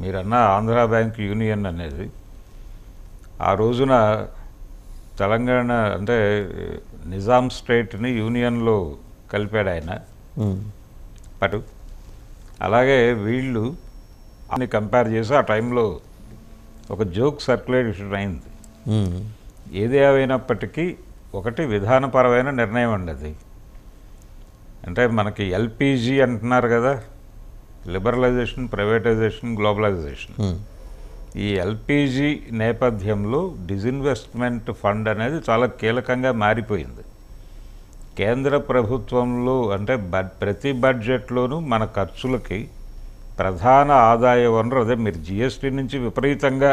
మీరన్న Andhra bank union అనేది ఆ రోజున తెలంగాణ అంటే నిజాం స్టేట్ని యూనియన్లో కలిపాడు ఆయన పటు. అలాగే వీళ్ళు అన్ని కంపేర్ చేసి ఆ టైంలో ఒక జోక్ సర్క్యులేషన్ అయింది. ఏది ఏమైనప్పటికీ ఒకటి విధానపరమైన నిర్ణయం అండి అది. అంటే మనకి ఎల్పిజి అంటున్నారు కదా, లిబరలైజేషన్, ప్రైవేటైజేషన్, గ్లోబలైజేషన్. ఈ ఎల్పిజి నేపథ్యంలో డిజిన్వెస్ట్మెంట్ ఫండ్ అనేది చాలా కీలకంగా మారిపోయింది. కేంద్ర ప్రభుత్వంలో అంటే ప్రతి బడ్జెట్లోనూ మన ఖర్చులకి ప్రధాన ఆదాయ వనరు అదే. మీరు జిఎస్టీ నుంచి విపరీతంగా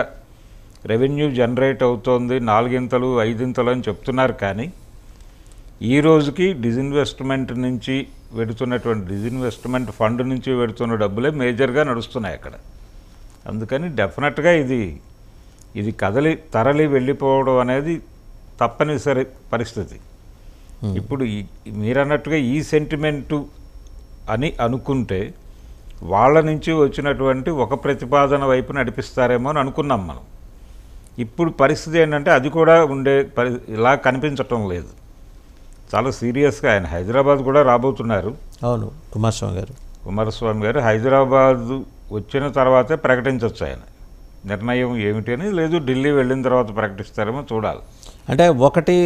రెవెన్యూ జనరేట్ అవుతోంది, 4 5 అని చెప్తున్నారు. కానీ ఈ రోజుకి డిజిన్వెస్ట్మెంట్ నుంచి వెడుతున్నటువంటి డిజిన్వెస్ట్మెంట్ ఫండ్ నుంచి వెడుతున్న డబ్బులే మేజర్గా నడుస్తున్నాయి అక్కడ. అందుకని డెఫినెట్గా ఇది తరలి వెళ్ళిపోవడం అనేది తప్పనిసరి పరిస్థితి. ఇప్పుడు మీరన్నట్టుగా ఈ సెంటిమెంటు అని అనుకుంటే వాళ్ళ నుంచి వచ్చినటువంటి ఒక ప్రతిపాదన వైపు నడిపిస్తారేమో అని అనుకున్నాం మనం. ఇప్పుడు పరిస్థితి ఏంటంటే అది కూడా ఇలా కనిపించటం లేదు. చాలా సీరియస్గా ఆయన హైదరాబాద్ కూడా రాబోతున్నారు. అవును, కుమారస్వామి గారు హైదరాబాద్ వచ్చిన తర్వాతే ప్రకటించవచ్చు ఆయన నిర్ణయం ఏమిటి అని. లేదు ఢిల్లీ వెళ్ళిన తర్వాత ప్రకటిస్తారేమో చూడాలి. అంటే ఒకటి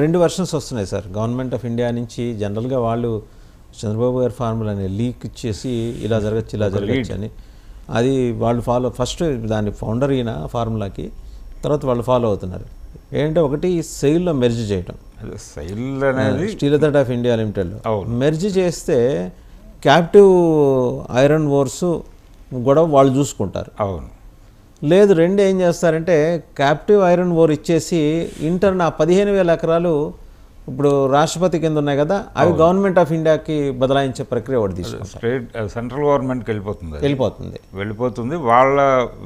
రెండు వర్షన్స్ వస్తున్నాయి సార్ గవర్నమెంట్ ఆఫ్ ఇండియా నుంచి. జనరల్గా వాళ్ళు చంద్రబాబు గారి ఫార్ములాని లీక్ ఇచ్చేసి ఇలా జరగచ్చు అని అది వాళ్ళు ఫస్ట్ దాని ఫౌండర్ ఈయన ఫార్ములాకి, తర్వాత వాళ్ళు ఫాలో అవుతున్నారు. ఏంటంటే ఒకటి సెయిల్లో మెర్జ్ చేయటం, సెయిల్ అనేది స్టీల్ అథారిటీ ఆఫ్ ఇండియా లిమిటెడ్లో మెర్జ్ చేస్తే క్యాప్టివ్ ఐరన్ ఓర్స్ కూడా వాళ్ళు చూసుకుంటారు. అవును. లేదు రెండు ఏం చేస్తారంటే క్యాప్టివ్ ఐరన్ ఓర్ ఇచ్చేసి ఇంటర్న్ 15,000 ఎకరాలు ఇప్పుడు రాష్ట్రపతి కింద ఉన్నాయి కదా, అవి గవర్నమెంట్ ఆఫ్ ఇండియాకి బదలాయించే ప్రక్రియ ఒకటి తీసుకుంటారు. సెంట్రల్ గవర్నమెంట్కి వెళ్ళిపోతుంది. వాళ్ళ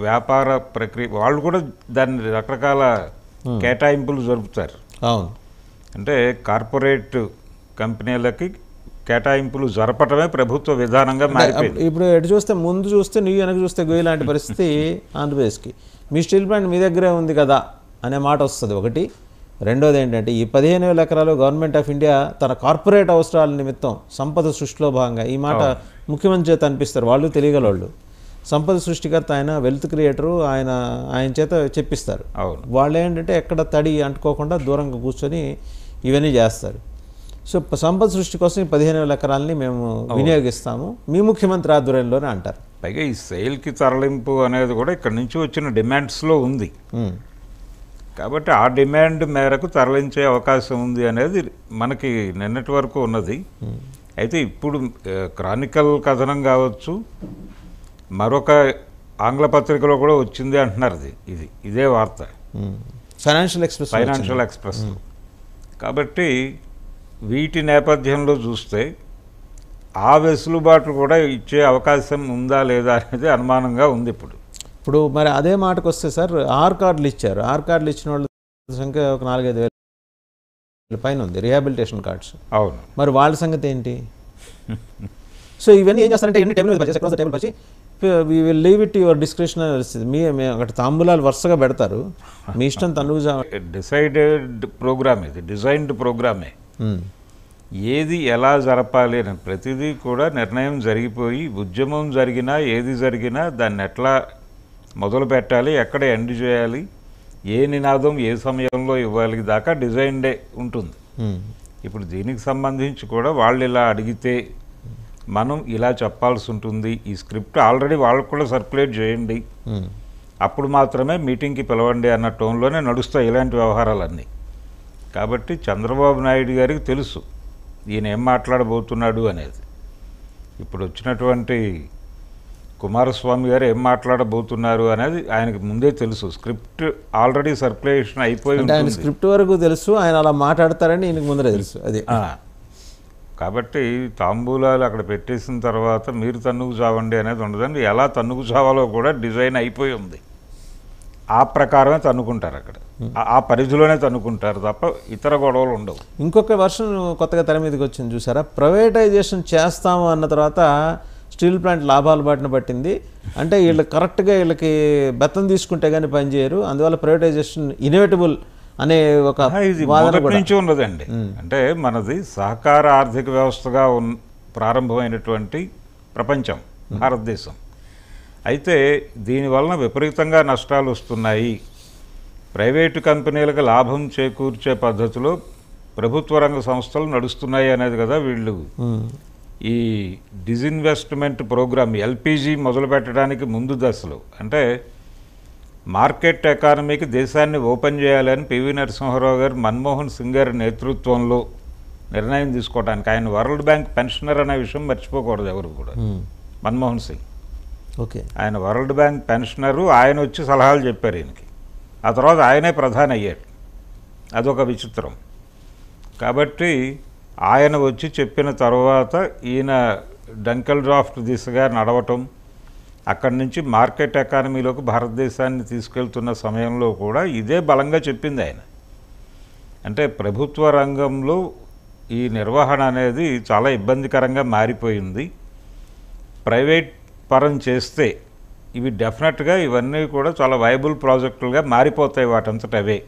వ్యాపార ప్రక్రియ వాళ్ళు కూడా దాన్ని రకరకాల కేటాయింపులు జరుపుతారు. అవును. అంటే కార్పొరేట్ కంపెనీలకి కేటాయింపులు జరపటమే ప్రభుత్వ విధానంగా మారిపోయింది. ఇప్పుడు ఎటు చూస్తే ముందు చూస్తే నువ్వు వెనక చూస్తే గొయ్యి లాంటి పరిస్థితి ఆంధ్రప్రదేశ్కి. మీ స్టీల్ ప్లాంట్ మీ దగ్గరే ఉంది కదా అనే మాట వస్తుంది ఒకటి. రెండోది ఏంటంటే ఈ 15,000 ఎకరాలు గవర్నమెంట్ ఆఫ్ ఇండియా తన కార్పొరేట్ అవసరాల నిమిత్తం సంపద సృష్టిలో భాగంగా, ఈ మాట ముఖ్యమంత్రి చేత అనిపిస్తారు, వాళ్ళు తెలియగలవాళ్ళు, సంపద సృష్టికర్త ఆయన, వెల్త్ క్రియేటరు ఆయన చేత చెప్పిస్తారు. వాళ్ళు ఏంటంటే ఎక్కడ తడి అంటుకోకుండా దూరంగా కూర్చొని ఇవన్నీ చేస్తారు. సో సంపద సృష్టి కోసం 15,000 ఎకరాలని మేము వినియోగిస్తాము మీ ముఖ్యమంత్రి ఆధ్వర్యంలోనే అంటారు. పైగా ఈ సెయిల్కి తరలింపు అనేది కూడా ఇక్కడ నుంచి వచ్చిన డిమాండ్స్లో ఉంది. కాబట్టి ఆ డిమాండ్ మేరకు తరలించే అవకాశం ఉంది అనేది మనకి నిన్నటి వరకు ఉన్నది. అయితే ఇప్పుడు క్రానికల్ కథనం కావచ్చు, మరొక ఆంగ్ల పత్రికలో కూడా వచ్చింది అంటున్నారు. ఇదే వార్త ఫైనాన్షియల్ ఎక్స్ప్రెస్. కాబట్టి వీటి నేపథ్యంలో చూస్తే ఆ వెసులుబాటు కూడా ఇచ్చే అవకాశం ఉందా లేదా అనేది అనుమానంగా ఉంది. ఇప్పుడు మరి అదే మాటకు వస్తే సార్, ఆర్ కార్డులు ఇచ్చారు. ఆర్ కార్డులు ఇచ్చిన వాళ్ళ సంఖ్య ఒక 4-5 పైన ఉంది, రిహాబిలిటేషన్ కార్డ్స్. అవును. మరి వాళ్ళ సంగతి ఏంటి? సో ఇవన్నీ ఏం చేస్తారంటే టేబుల్ వచ్చి we will leave it your description. అక్కడ తాంబూలాలు వరుసగా పెడతారు, మీ ఇష్టం తనువుజా. డిసైడెడ్ ప్రోగ్రామ్ ఇది, డిజైన్డ్ ప్రోగ్రామే. ఏది ఎలా జరపాలి అని ప్రతిదీ కూడా నిర్ణయం జరిగిపోయి, ఉద్యమం జరిగినా ఏది జరిగినా దాన్ని ఎట్లా మొదలు పెట్టాలి, ఎక్కడ ఎండ్ చేయాలి, ఏ నినాదం ఏ సమయంలో ఇవ్వాలి దాకా డిజైన్డే ఉంటుంది. ఇప్పుడు దీనికి సంబంధించి కూడా వాళ్ళు ఇలా అడిగితే మనం ఇలా చెప్పాల్సి ఉంటుంది. ఈ స్క్రిప్ట్ ఆల్రెడీ వాళ్ళకు కూడా సర్క్యులేట్ చేయండి, అప్పుడు మాత్రమే మీటింగ్కి పిలవండి అన్న టోన్లోనే నడుస్తాయి ఇలాంటి వ్యవహారాలన్నీ. కాబట్టి చంద్రబాబు నాయుడు గారికి తెలుసు ఈయన ఏం మాట్లాడబోతున్నాడు అనేది. ఇప్పుడు వచ్చినటువంటి కుమారస్వామి గారు ఏం మాట్లాడబోతున్నారు అనేది ఆయనకు ముందే తెలుసు. స్క్రిప్ట్ ఆల్రెడీ సర్క్యులేషన్ అయిపోయి ఉంటుంది. స్క్రిప్ట్ వరకు తెలుసు, ఆయన అలా మాట్లాడతారని ఈయనకు ముందరే తెలుసు. అది కాబట్టి తాంబూలాలు అక్కడ పెట్టేసిన తర్వాత మీరు తన్నుకు చావండి అనేది ఉండదండి. ఎలా తన్నుకు చావాలో కూడా డిజైన్ అయిపోయి ఉంది. ఆ ప్రకారమే తన్నుకుంటారు, అక్కడ ఆ పరిధిలోనే తన్నుకుంటారు తప్ప ఇతర గొడవలు ఉండవు. ఇంకొక వర్షన్ కొత్తగా తెర మీదకి వచ్చింది చూసారా, ప్రైవేటైజేషన్ చేస్తాము అన్న తర్వాత స్టీల్ ప్లాంట్ లాభాలు బాటిన పట్టింది. అంటే వీళ్ళు కరెక్ట్గా వీళ్ళకి బెత్తం తీసుకుంటే కానీ పనిచేయరు, అందువల్ల ప్రైవేటైజేషన్ ఇన్ఎవిటబుల్ అనే ఒక ఇది వాదన మొదటి కూడా. నుంచి ఉన్నదండి. అంటే మనది సహకార ఆర్థిక వ్యవస్థగా ప్రారంభమైనటువంటి ప్రపంచం భారతదేశం. అయితే దీనివలన విపరీతంగా నష్టాలు వస్తున్నాయి. ప్రైవేటు కంపెనీలకు లాభం చేకూర్చే పద్ధతిలో ప్రభుత్వ రంగ సంస్థలు నడుస్తున్నాయి అనేది కదా వీళ్ళు ఈ డిజిన్వెస్ట్మెంట్ ప్రోగ్రామ్ ఎల్పిజి మొదలు పెట్టడానికి ముందు దశలో, అంటే మార్కెట్ ఎకానమీకి దేశాన్ని ఓపెన్ చేయాలని పివి నరసింహారావు గారు మన్మోహన్ సింగ్ గారి నేతృత్వంలో నిర్ణయం తీసుకోవడానికి, ఆయన వరల్డ్ బ్యాంక్ పెన్షనర్ అనే విషయం మర్చిపోకూడదు ఎవరు కూడా. మన్మోహన్ సింగ్ ఓకే, ఆయన వరల్డ్ బ్యాంక్ పెన్షనరు, ఆయన వచ్చి సలహాలు చెప్పారు ఈయనకి. ఆ తర్వాత ఆయనే ప్రధాని అయ్యాడు. అదొక విచిత్రం. కాబట్టి ఆయన వచ్చి చెప్పిన తర్వాత ఈయన డంకల్ డ్రాఫ్ట్ దిశగా నడవటం, అక్కడి నుంచి మార్కెట్ ఎకానమీలోకి భారతదేశాన్ని తీసుకెళ్తున్న సమయంలో కూడా ఇదే బలంగా చెప్పింది ఆయన. అంటే ప్రభుత్వ రంగంలో ఈ నిర్వహణ అనేది చాలా ఇబ్బందికరంగా మారిపోయింది. ప్రైవేట్ పరం చేస్తే ఇవి డెఫినెట్గా ఇవన్నీ కూడా చాలా వైబుల్ ప్రాజెక్టులుగా మారిపోతాయి వాటంతట అవే.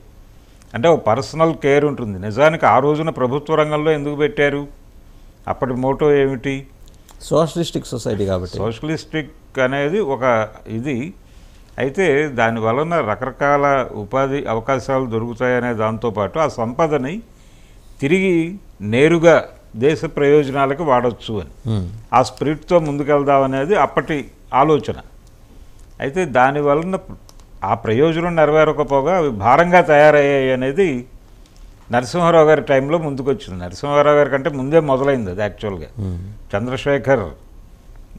అంటే ఒక పర్సనల్ కేర్ ఉంటుంది. నిజానికి ఆ రోజున ప్రభుత్వ రంగంలో ఎందుకు పెట్టారు? అప్పటి మోటో ఏమిటి? సోషలిస్టిక్ సొసైటీ కాబట్టి. సోషలిస్టిక్ అనేది ఒక ఇది. అయితే దాని వలన రకరకాల ఉపాధి అవకాశాలు దొరుకుతాయనే దాంతోపాటు ఆ సంపదని తిరిగి నేరుగా దేశ ప్రయోజనాలకు వాడచ్చు అని, ఆ స్పిరిట్తో ముందుకెళ్దామనేది అప్పటి ఆలోచన. అయితే దాని వలన ఆ ప్రయోజనం నెరవేరకపోగా అవి భారంగా తయారయ్యాయి అనేది నరసింహారావు గారి టైంలో ముందుకొచ్చింది. నరసింహారావు గారి కంటే ముందే మొదలైంది అది. యాక్చువల్గా చంద్రశేఖర్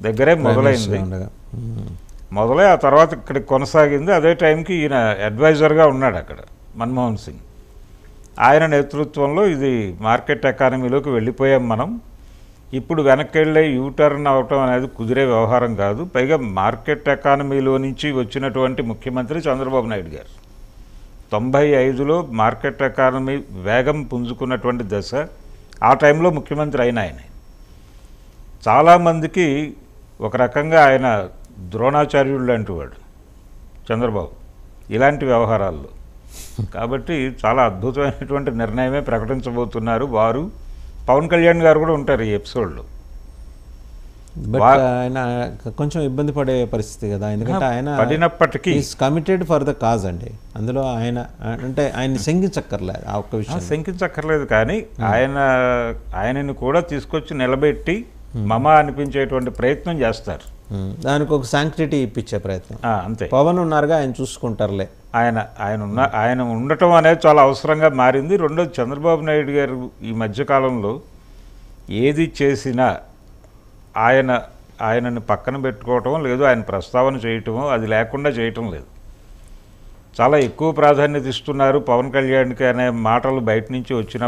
దగ్గరే మొదలైంది. మొదలై ఆ తర్వాత ఇక్కడికి కొనసాగింది. అదే టైంకి ఈయన అడ్వైజర్గా ఉన్నాడు అక్కడ మన్మోహన్ సింగ్. ఆయన నేతృత్వంలో ఇది మార్కెట్ ఎకానమీలోకి వెళ్ళిపోయాం మనం. ఇప్పుడు వెనక్కి వెళ్ళే యూటర్న్ అవటం అనేది కుదిరే వ్యవహారం కాదు. పైగా మార్కెట్ ఎకానమీలో నుంచి వచ్చినటువంటి ముఖ్యమంత్రి చంద్రబాబు నాయుడు గారు. 95లో మార్కెట్ ఎకానమీ వేగం పుంజుకున్నటువంటి దశ. ఆ టైంలో ముఖ్యమంత్రి అయిన ఆయన చాలామందికి ఒక రకంగా ఆయన ద్రోణాచార్యుడు లాంటి వాడు చంద్రబాబు ఇలాంటి వ్యవహారాల్లో. కాబట్టి చాలా అద్భుతమైనటువంటి నిర్ణయమే ప్రకటించబోతున్నారు వారు. పవన్ కళ్యాణ్ గారు కూడా ఉంటారు ఈ ఎపిసోడ్లో. బట్ ఆయన కొంచెం ఇబ్బంది పడే పరిస్థితి కదా, ఎందుకంటే ఆయన పడినప్పటికీ కమిటెడ్ ఫర్ ద కాజ్ అండి. అందులో ఆయన అంటే ఆయన శంకించక్కర్లేదు ఆ ఒక్క విషయం. శంకించక్కర్లేదు, కానీ ఆయనని కూడా తీసుకొచ్చి నిలబెట్టి మమ అనిపించేటువంటి ప్రయత్నం చేస్తారు. దానికి ఒక శాంక్టిటీ ఇప్పించే ప్రయత్నం. అంతే. పవన్ ఉన్నారుగా, ఆయన చూసుకుంటారులే. ఆయన ఉండటం అనేది చాలా అవసరంగా మారింది. రెండోది, చంద్రబాబు నాయుడు గారు ఈ మధ్యకాలంలో ఏది చేసినా ఆయనని పక్కన పెట్టుకోవటం లేదు, ఆయన ప్రస్తావన చేయటమో అది లేకుండా చేయటం లేదు. చాలా ఎక్కువ ప్రాధాన్యత ఇస్తున్నారు పవన్ కళ్యాణ్కి అనే మాటలు బయట నుంచి వచ్చిన